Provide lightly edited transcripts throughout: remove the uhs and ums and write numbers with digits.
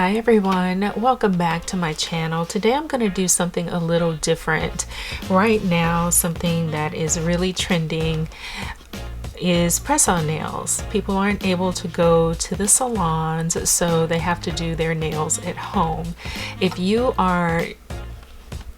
Hi everyone, welcome back to my channel. Today I'm going to do something a little different. Right now, something that is really trending is press-on nails. People aren't able to go to the salons, so they have to do their nails at home. If you are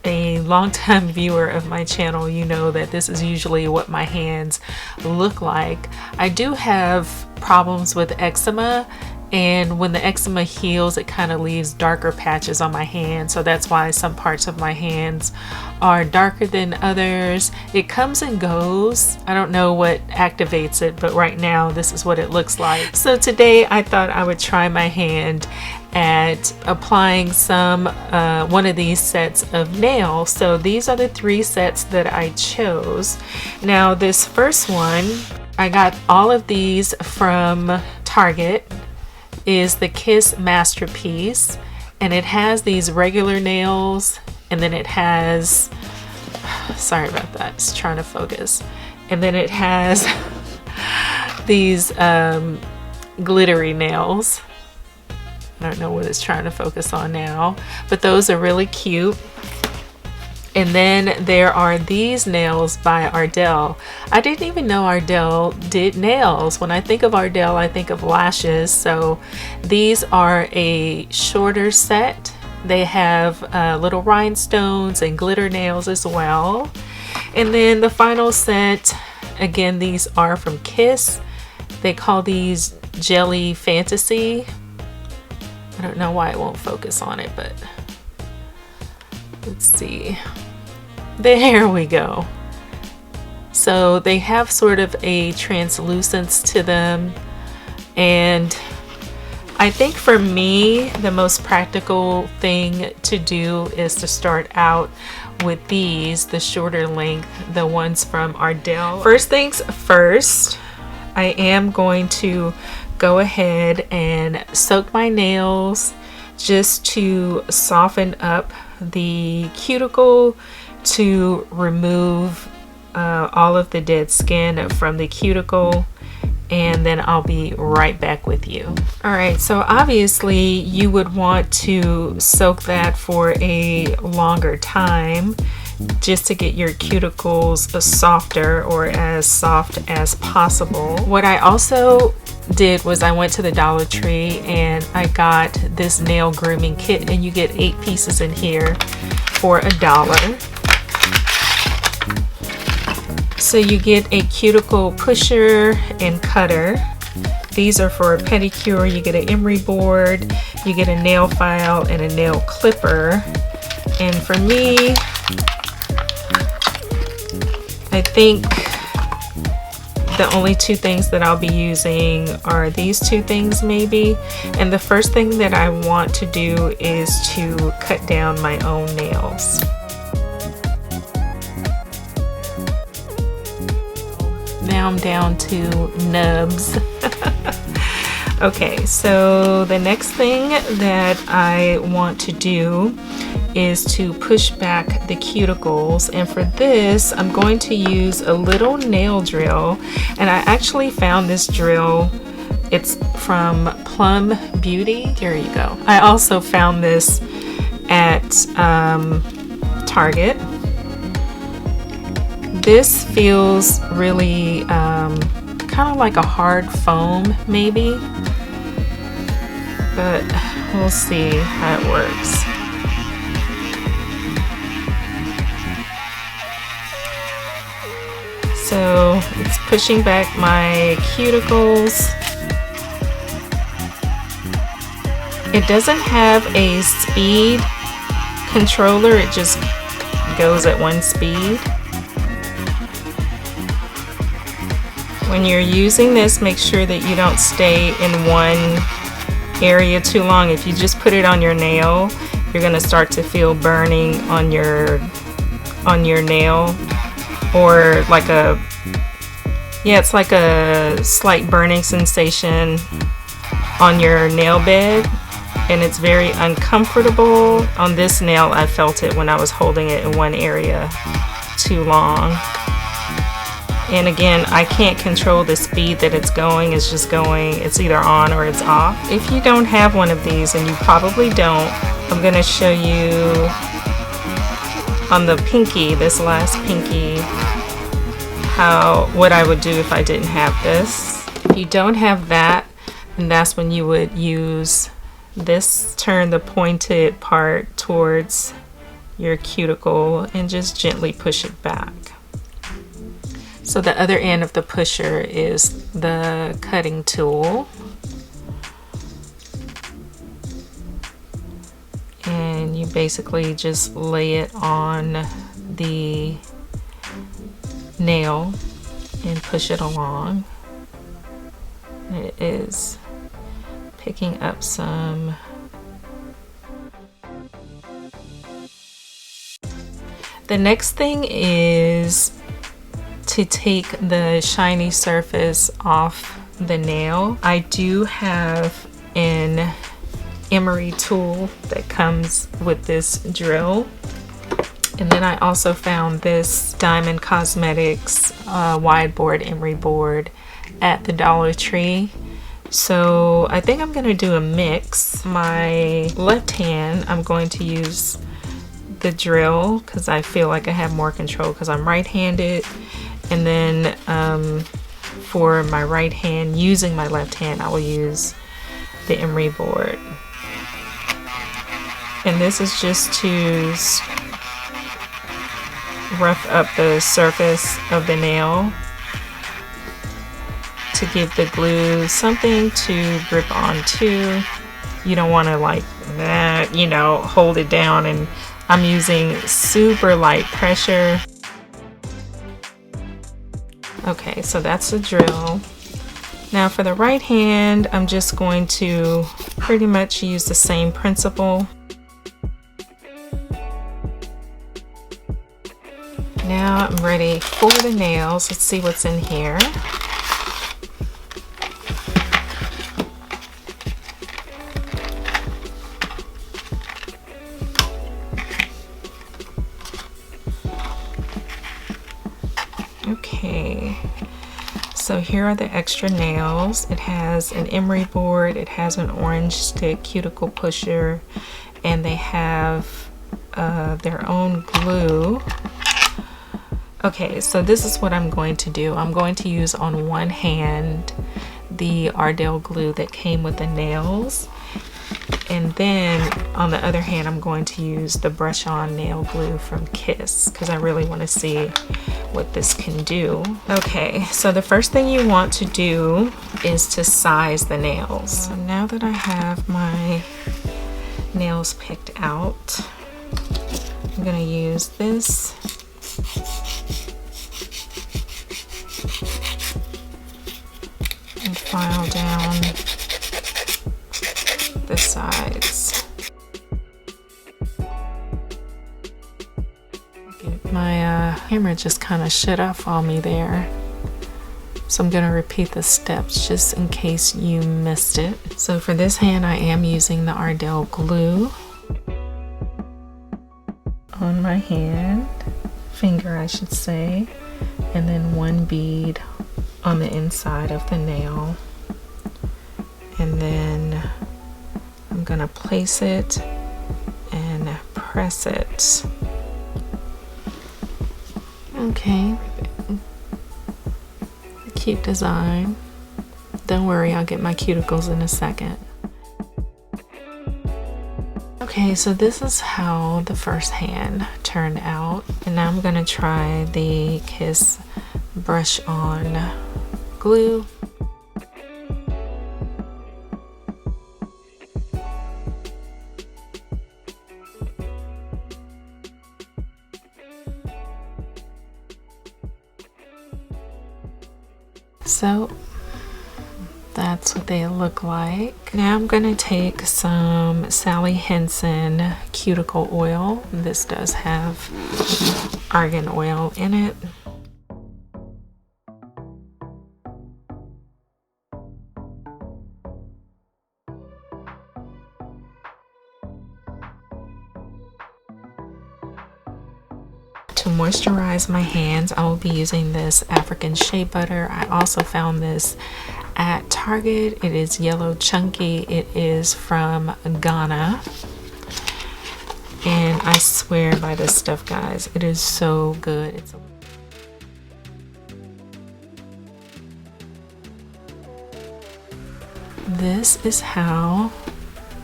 a long-time viewer of my channel, you know that this is usually what my hands look like. I do have problems with eczema, and when the eczema heals, it kind of leaves darker patches on my hand. So that's why some parts of my hands are darker than others. It comes and goes. I don't know what activates it, but right now this is what it looks like. So today I thought I would try my hand at applying some one of these sets of nails. So these are the 3 sets that I chose. Now this first one, I got all of these from Target, is the Kiss Masterpiece, and it has these regular nails, and then it has, sorry about that, it's trying to focus, and then it has these glittery nails. I don't know what it's trying to focus on now, but those are really cute. And then there are these nails by Ardell. I didn't even know Ardell did nails. When I think of Ardell, I think of lashes. So these are a shorter set. They have little rhinestones and glitter nails as well. And then the final set, again, these are from Kiss. They call these Jelly Fantasy. I don't know why it won't focus on it, but let's see. There we go. So they have sort of a translucence to them, and I think for me the most practical thing to do is to start out with these, the shorter length, the ones from Ardell. First things first, I am going to go ahead and soak my nails just to soften up the cuticle, to remove all of the dead skin from the cuticle, and then I'll be right back with you. Alright, so obviously you would want to soak that for a longer time just to get your cuticles softer, or as soft as possible. What I also did was I went to the Dollar Tree and I got this nail grooming kit, and you get 8 pieces in here for $1. So you get a cuticle pusher and cutter. These are for a pedicure. You get an emery board, you get a nail file, and a nail clipper. And for me, I think the only 2 things that I'll be using are these 2 things maybe. And the first thing that I want to do is to cut down my own nails. Now I'm down to nubs. Okay, so the next thing that I want to do is to push back the cuticles, and for this I'm going to use a little nail drill, and I actually found this drill. It's from Plum Beauty. Here you go. I also found this at Target. This feels really kind of like a hard foam maybe, but we'll see how it works. So it's pushing back my cuticles. It doesn't have a speed controller, it just goes at one speed. When you're using this, make sure that you don't stay in one area too long. If you just put it on your nail, you're going to start to feel burning on your nail, or like it's like a slight burning sensation on your nail bed, and it's very uncomfortable. On this nail, I felt it when I was holding it in one area too long. And again, I can't control the speed that it's going. It's just going, it's either on or it's off. If you don't have one of these, and you probably don't, I'm gonna show you on the pinky, this last pinky, what I would do if I didn't have this. If you don't have that, then that's when you would use this, turn the pointed part towards your cuticle and just gently push it back. So the other end of the pusher is the cutting tool. And you basically just lay it on the nail and push it along. It is picking up some. The next thing is to take the shiny surface off the nail. I do have an emery tool that comes with this drill. And then I also found this Diamond Cosmetics wide board emery board at the Dollar Tree. So I think I'm gonna do a mix. My left hand, I'm going to use the drill because I feel like I have more control because I'm right-handed. And then for my right hand, using my left hand, I will use the emery board. And this is just to rough up the surface of the nail to give the glue something to grip onto. You don't want to like that, you know, hold it down. And I'm using super light pressure. Okay, so that's the drill. Now for the right hand, I'm just going to pretty much use the same principle. Now I'm ready for the nails. Let's see what's in here. Okay, so here are the extra nails. It has an emery board, it has an orange stick cuticle pusher, and they have their own glue. Okay, so this is what I'm going to do. I'm going to use on one hand the Ardell glue that came with the nails, and then on the other hand I'm going to use the brush on nail glue from Kiss because I really want to see what this can do. Okay, so the first thing you want to do is to size the nails. So now that I have my nails picked out, I'm gonna use this and file down the sides. My camera just kind of shut off on me there. So I'm going to repeat the steps just in case you missed it. So for this hand, I am using the Ardell glue on my hand, finger I should say, and then one bead on the inside of the nail. And then I'm going to place it and press it. Okay, cute design. Don't worry, I'll get my cuticles in a second. Okay, so this is how the first hand turned out. And now I'm gonna try the Kiss brush on glue. So that's what they look like. Now I'm going to take some Sally Henson cuticle oil. This does have argan oil in it. To moisturize moisturize my hands, I will be using this African shea butter. I also found this at Target. It is yellow chunky. It is from Ghana. And I swear by this stuff, guys. It is so good. This is how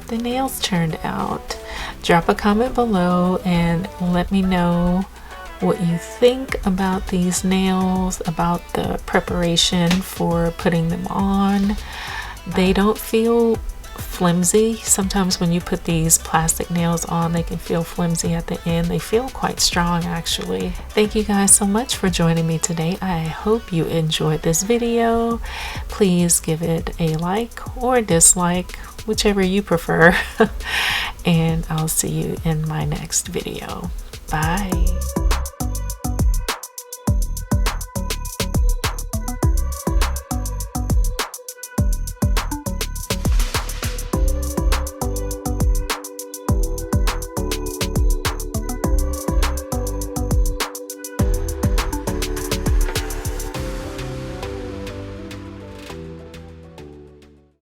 the nails turned out. Drop a comment below and let me know what you think about these nails, about the preparation for putting them on. They don't feel flimsy. Sometimes when you put these plastic nails on, they can feel flimsy at the end. They feel quite strong, actually. Thank you guys so much for joining me today. I hope you enjoyed this video. Please give it a like or dislike, whichever you prefer. And I'll see you in my next video. Bye.